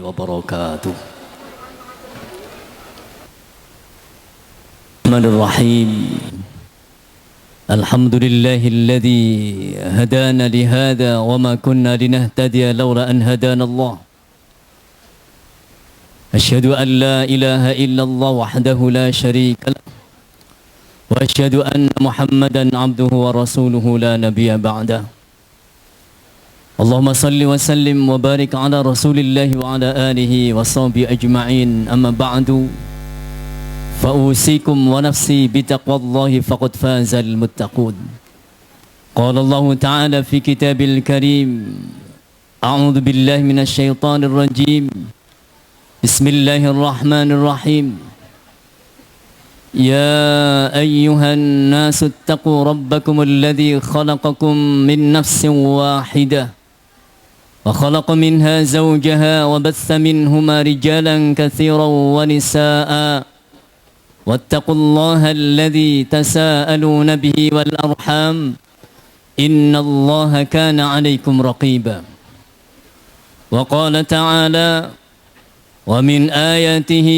وبركاته. الرحمن الرحيم. الحمد لله الذي هدانا لهذا وما كنا لنهتدي لولا أن هدانا الله. أشهد أن لا إله إلا الله وحده لا شريك له، وأشهد أن محمدا عبده ورسوله لا نبي بعده. اللهم صل وسلم وبارك على رسول الله وعلى آله وصحبه أجمعين. أما بعد، فأوصيكم ونفسي بتقوى الله فقد فاز المتقون. قال الله تعالى في كتاب الكريم: أعوذ بالله من الشيطان الرجيم، بسم الله الرحمن الرحيم. يا أيها الناس اتقوا ربكم الذي خلقكم من نفس واحدة وخلق منها زوجها وبث منهما رجالا كثيرا ونساء واتقوا الله الذي تساءلون به والأرحام إن الله كان عليكم رقيبا. وقال تعالى: ومن آياته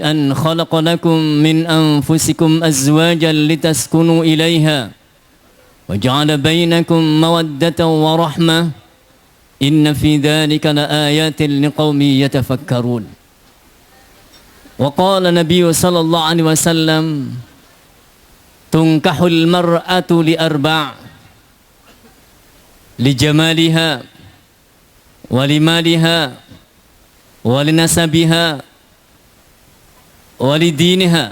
أن خلق لكم من أنفسكم أزواجا لتسكنوا إليها وجعل بينكم مودة ورحمة إن في ذلك لآيات لقوم يتفكرون. وقال النبي صلى الله عليه وسلم: تنكح المرأة لأربع: لجمالها ولمالها ولنسبها ولدينها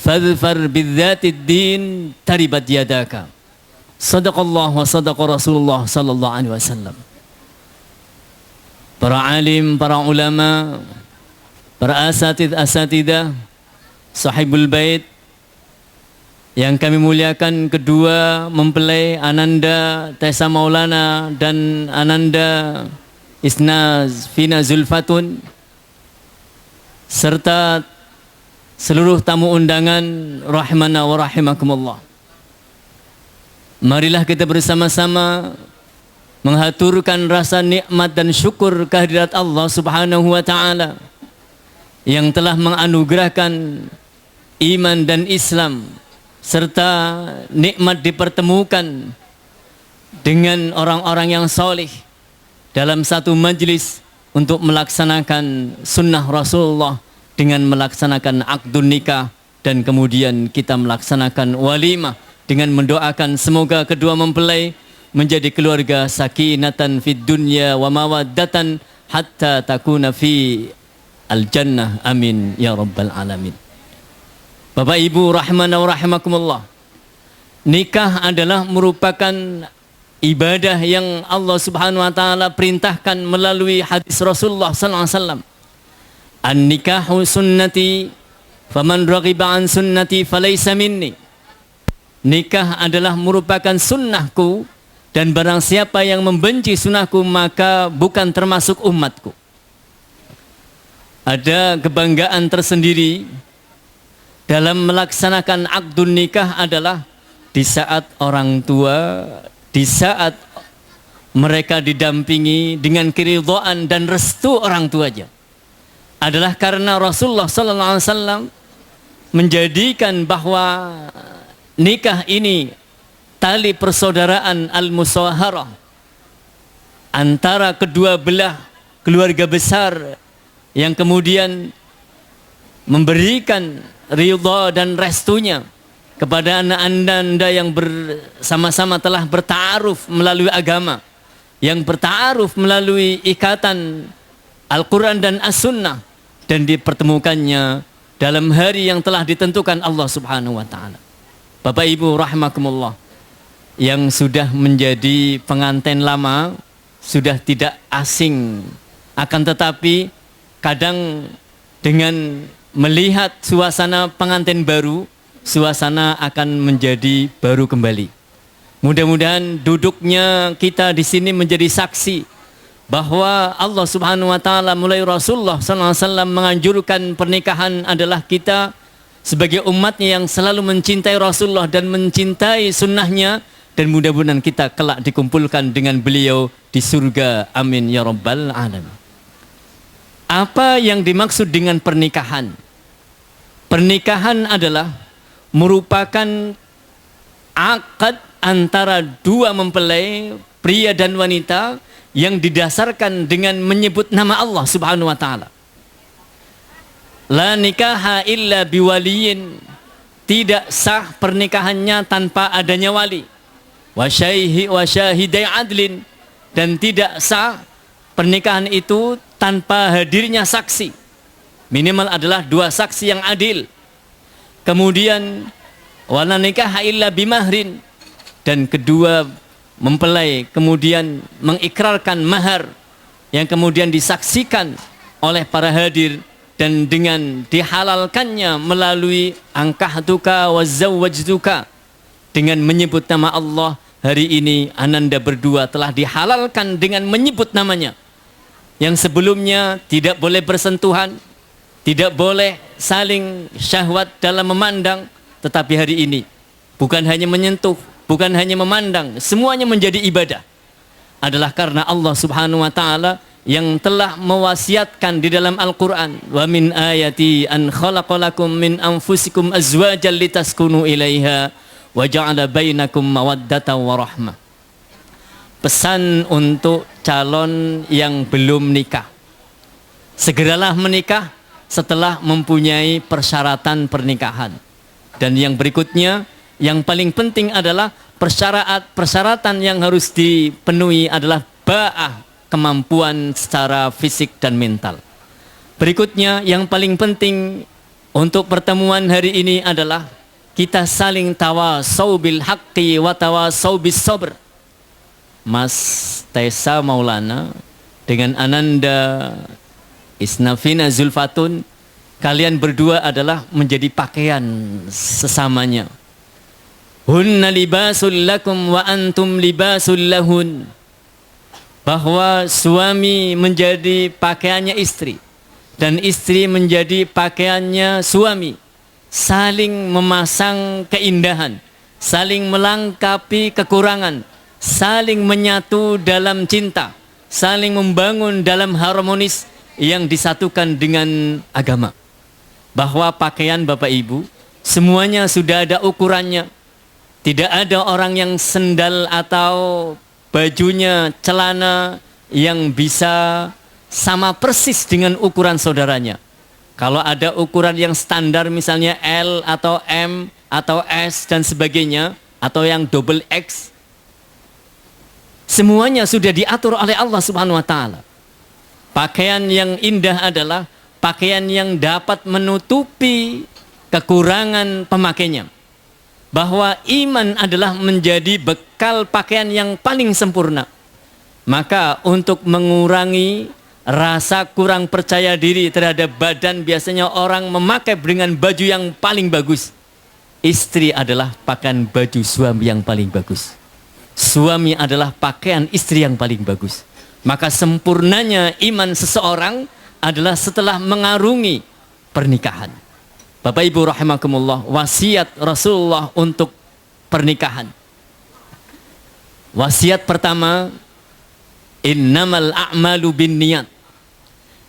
فاظفر بالذات الدين تربت يداك. صدق الله وصدق رسول الله صلى الله عليه وسلم. Para alim, para ulama, para asatidah, sahibul bait yang kami muliakan, kedua mempelai Ananda Tessa Maulana dan Ananda Isnaz Fina Zulfatun, serta seluruh tamu undangan rahimana wa rahimakumullah. Marilah kita bersama-sama menghaturkan rasa nikmat dan syukur kehadirat Allah Subhanahu wa taala yang telah menganugerahkan iman dan Islam serta nikmat dipertemukan dengan orang-orang yang soleh dalam satu majlis untuk melaksanakan sunnah Rasulullah dengan melaksanakan akdun nikah, dan kemudian kita melaksanakan walimah dengan mendoakan semoga kedua mempelai menjadi keluarga sakinatan fid dunya wa mawaddatan hatta takuna fi al-jannah. Amin ya rabbal alamin. Bapak Ibu rahimana wa rahimakumullah, nikah adalah merupakan ibadah yang Allah Subhanahu wa taala perintahkan melalui hadis Rasulullah sallallahu alaihi wasallam. An-nikahu sunnati faman raghiba an sunnati falaysa minni. Nikah adalah merupakan sunnahku, dan barang siapa yang membenci sunnahku maka bukan termasuk umatku. Ada kebanggaan tersendiri dalam melaksanakan akdun nikah adalah di saat orang tua, di saat mereka didampingi dengan keridhaan dan restu orang tuanya, adalah karena Rasulullah sallallahu alaihi wasallam menjadikan bahwa nikah ini tali persaudaraan al-musawaharah antara kedua belah keluarga besar yang kemudian memberikan ridha dan restunya kepada anak anda yang bersama-sama telah bertaaruf melalui agama, yang bertaaruf melalui ikatan Al-Quran dan As-Sunnah, dan dipertemukannya dalam hari yang telah ditentukan Allah Subhanahu wa taala. Bapak Ibu rahimakumullah, yang sudah menjadi pengantin lama sudah tidak asing, akan tetapi kadang dengan melihat suasana pengantin baru, suasana akan menjadi baru kembali. Mudah-mudahan duduknya kita di sini menjadi saksi bahwa Allah Subhanahu wa taala mulai Rasulullah sallallahu alaihi wasallam menganjurkan pernikahan adalah kita sebagai umatnya yang selalu mencintai Rasulullah dan mencintai sunnahnya, dan mudah-mudahan kita kelak dikumpulkan dengan beliau di surga. Amin ya rabbal alamin. Apa yang dimaksud dengan pernikahan? Pernikahan adalah merupakan akad antara dua mempelai, pria dan wanita, yang didasarkan dengan menyebut nama Allah Subhanahu wa taala. La nikaha illa biwaliyin. Tidak sah pernikahannya tanpa adanya wali. Wa syahidai adlin. Dan tidak sah pernikahan itu tanpa hadirnya saksi. Minimal adalah dua saksi yang adil. Kemudian wala nikaha illa bimahrin. Dan kedua mempelai kemudian mengikrarkan mahar yang kemudian disaksikan oleh para hadir, dan dengan dihalalkannya melalui angkahtuka wa zawwajtuka, dengan menyebut nama Allah. Hari ini ananda berdua telah dihalalkan dengan menyebut namanya. Yang sebelumnya tidak boleh bersentuhan, tidak boleh saling syahwat dalam memandang, tetapi hari ini bukan hanya menyentuh, bukan hanya memandang, semuanya menjadi ibadah. Adalah karena Allah Subhanahu wa taala yang telah mewasiatkan di dalam Al-Quran, wa min ayati an khalaqalakum min anfusikum azwajan litaskunu ilaiha wa ja'ala bainakum mawaddatan wa rahmah. Pesan untuk calon yang belum nikah, segeralah menikah setelah mempunyai persyaratan pernikahan. Dan yang berikutnya, yang paling penting adalah persyaratan yang harus dipenuhi adalah ba'ah, kemampuan secara fisik dan mental. Berikutnya yang paling penting untuk pertemuan hari ini adalah kita saling tawasau bil haqqi wa tawasau bis sabr. Mas Tessa Maulana dengan Ananda Isnafina Zulfatun, kalian berdua adalah menjadi pakaian sesamanya. Hunna libasul lakum wa antum libasul lahun. Bahwa suami menjadi pakaiannya istri dan istri menjadi pakaiannya suami, saling memasang keindahan, saling melengkapi kekurangan, saling menyatu dalam cinta, saling membangun dalam harmonis yang disatukan dengan agama. Bahwa pakaian Bapak Ibu semuanya sudah ada ukurannya. Tidak ada orang yang sendal atau bajunya, celana yang bisa sama persis dengan ukuran saudaranya. Kalau ada ukuran yang standar misalnya L atau M atau S dan sebagainya, atau yang double X, semuanya sudah diatur oleh Allah Subhanahu wa taala. Pakaian yang indah adalah pakaian yang dapat menutupi kekurangan pemakainya. Bahwa iman adalah menjadi bekal pakaian yang paling sempurna. Maka untuk mengurangi rasa kurang percaya diri terhadap badan, biasanya orang memakai dengan baju yang paling bagus. Istri adalah pakaian baju suami yang paling bagus. Suami adalah pakaian istri yang paling bagus. Maka sempurnanya iman seseorang adalah setelah mengarungi pernikahan. Bapak Ibu rahimakumullah, wasiat Rasulullah untuk pernikahan. Wasiat pertama, innamal a'malu binniyat.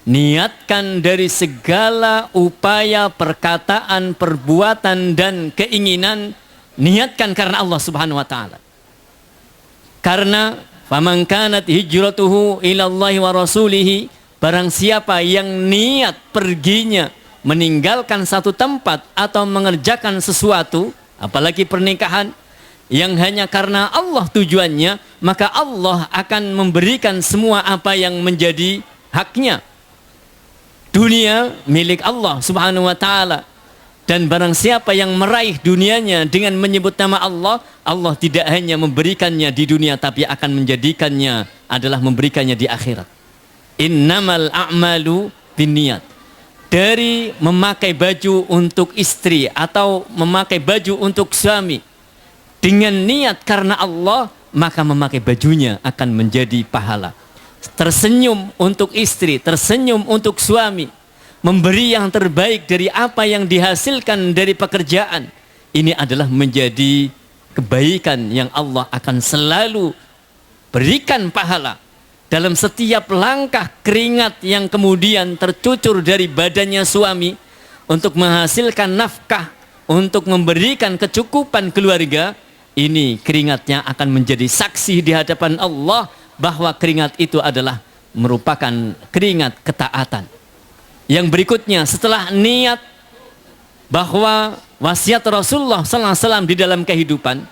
Niatkan dari segala upaya, perkataan, perbuatan dan keinginan, niatkan karena Allah Subhanahu wa taala. Karena faman kanat hijratuhu ilallahi wa rasulihi, barang siapa yang niat perginya meninggalkan satu tempat atau mengerjakan sesuatu, apalagi pernikahan, yang hanya karena Allah tujuannya, maka Allah akan memberikan semua apa yang menjadi haknya. Dunia milik Allah Subhanahu wa taala. Dan barang siapa yang meraih dunianya dengan menyebut nama Allah, Allah tidak hanya memberikannya di dunia, tapi akan menjadikannya adalah memberikannya di akhirat. Innamal a'malu binniyat. Dari memakai baju untuk istri atau memakai baju untuk suami dengan niat karena Allah, maka memakai bajunya akan menjadi pahala. Tersenyum untuk istri, tersenyum untuk suami, memberi yang terbaik dari apa yang dihasilkan dari pekerjaan, ini adalah menjadi kebaikan yang Allah akan selalu berikan pahala. dalam setiap langkah keringat yang kemudian tercucur dari badannya suami untuk menghasilkan nafkah, untuk memberikan kecukupan keluarga, ini keringatnya akan menjadi saksi di hadapan Allah bahwa keringat itu adalah merupakan keringat ketaatan. Yang berikutnya, setelah niat bahwa wasiat Rasulullah SAW di dalam kehidupan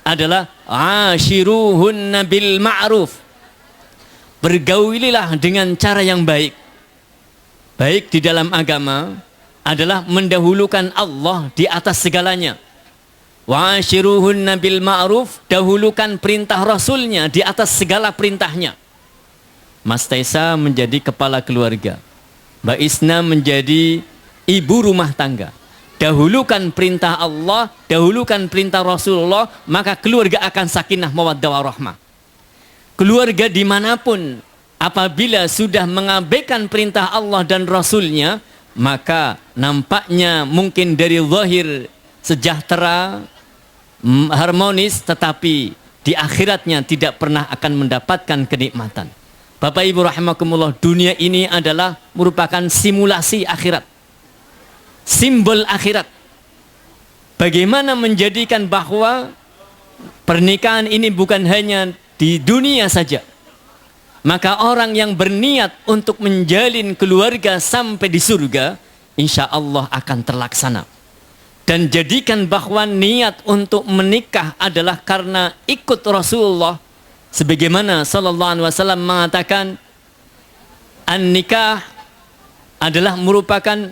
adalah ashiruhunna bil ma'ruf, bergaulilah dengan cara yang baik. Baik di dalam agama adalah mendahulukan Allah di atas segalanya. Wa ashiruhunna bil ma'ruf, dahulukan perintah Rasulnya di atas segala perintahnya. Mas Taisa menjadi kepala keluarga, Mbak Isna menjadi ibu rumah tangga. Dahulukan perintah Allah, dahulukan perintah Rasulullah, maka keluarga akan sakinah mawaddah warahmah. Keluarga dimanapun apabila sudah mengabaikan perintah Allah dan Rasulnya, maka nampaknya mungkin dari zahir sejahtera, harmonis, tetapi di akhiratnya tidak pernah akan mendapatkan kenikmatan. Bapak Ibu rahimakumullah, dunia ini adalah merupakan simulasi akhirat, simbol akhirat. Bagaimana menjadikan bahwa pernikahan ini bukan hanya di dunia saja, maka orang yang berniat untuk menjalin keluarga sampai di surga, insya Allah akan terlaksana. Dan jadikan bahwa niat untuk menikah adalah karena ikut Rasulullah, sebagaimana sallallahu alaihi wasallam mengatakan, an-nikah adalah merupakan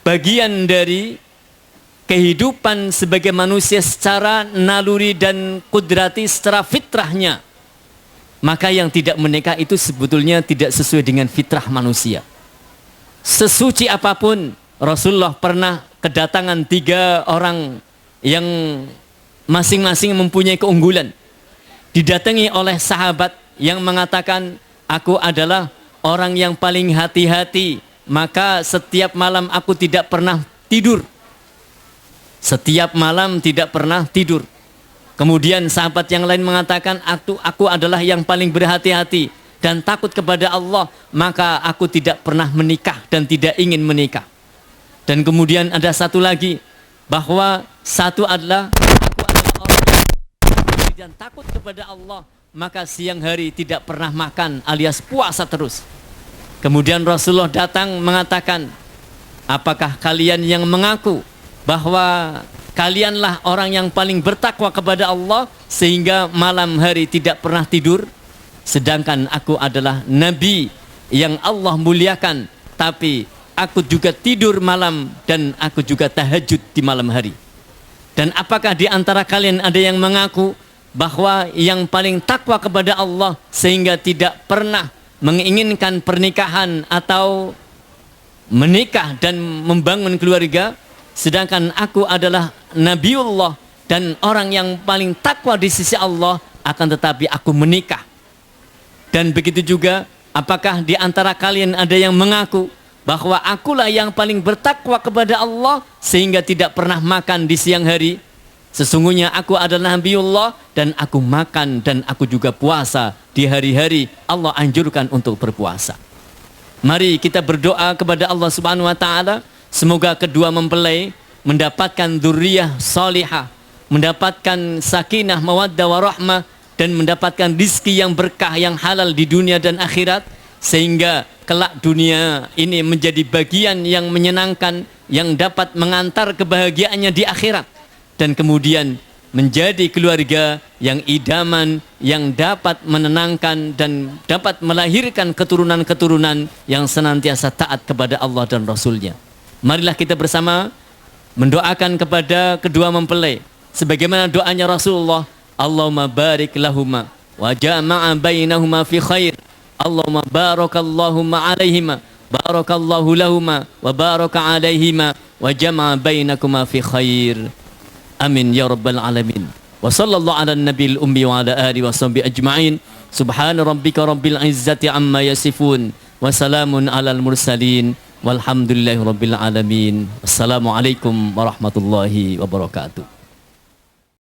bagian dari kehidupan sebagai manusia secara naluri dan kudrati, secara fitrahnya. Maka yang tidak menikah itu sebetulnya tidak sesuai dengan fitrah manusia. Sesuci apapun, Rasulullah pernah kedatangan 3 orang yang masing-masing mempunyai keunggulan. Didatangi oleh sahabat yang mengatakan, aku adalah orang yang paling hati-hati, maka setiap malam aku tidak pernah tidur. Setiap malam tidak pernah tidur. Kemudian sahabat yang lain mengatakan, aku adalah yang paling berhati-hati dan takut kepada Allah, maka aku tidak pernah menikah dan tidak ingin menikah. Dan kemudian ada satu lagi, bahwa satu adalah aku adalah orang yang takut kepada Allah, maka siang hari tidak pernah makan alias puasa terus. Kemudian Rasulullah datang mengatakan, apakah kalian yang mengaku bahwa kalianlah orang yang paling bertakwa kepada Allah sehingga malam hari tidak pernah tidur? Sedangkan aku adalah Nabi yang Allah muliakan, tapi aku juga tidur malam dan aku juga tahajud di malam hari. Dan apakah di antara kalian ada yang mengaku bahwa yang paling takwa kepada Allah sehingga tidak pernah menginginkan pernikahan atau menikah dan membangun keluarga? Sedangkan aku adalah Nabiullah dan orang yang paling takwa di sisi Allah, akan tetapi aku menikah. Dan begitu juga, apakah di antara kalian ada yang mengaku bahwa akulah yang paling bertakwa kepada Allah sehingga tidak pernah makan di siang hari? Sesungguhnya aku adalah Nabiullah dan aku makan dan aku juga puasa di hari-hari Allah anjurkan untuk berpuasa. Mari kita berdoa kepada Allah Subhanahu wa taala, semoga kedua mempelai mendapatkan dzurriyyah salihah, mendapatkan sakinah mawaddah warahmah, dan mendapatkan rizki yang berkah yang halal di dunia dan akhirat, sehingga kelak dunia ini menjadi bagian yang menyenangkan yang dapat mengantar kebahagiaannya di akhirat, dan kemudian menjadi keluarga yang idaman, yang dapat menenangkan dan dapat melahirkan keturunan-keturunan yang senantiasa taat kepada Allah dan Rasulnya. Marilah kita bersama mendoakan kepada kedua mempelai sebagaimana doanya Rasulullah, Allahumma barik lahuma wa jama'a bainahuma fi khair, Allahumma barakallahumma alaihima, barakallahu lahuma wa baraka alaihima wa jama'a bainakuma fi khair. Amin ya rabbal alamin. Wa sallallahu ala nabiyil ummi wa ala alihi wa sahbihi ajma'in. Subhana rabbika rabbil izzati amma yasifun wa salamun alal mursalin walhamdulillahi rabbil alamin. Assalamualaikum warahmatullahi wabarakatuh.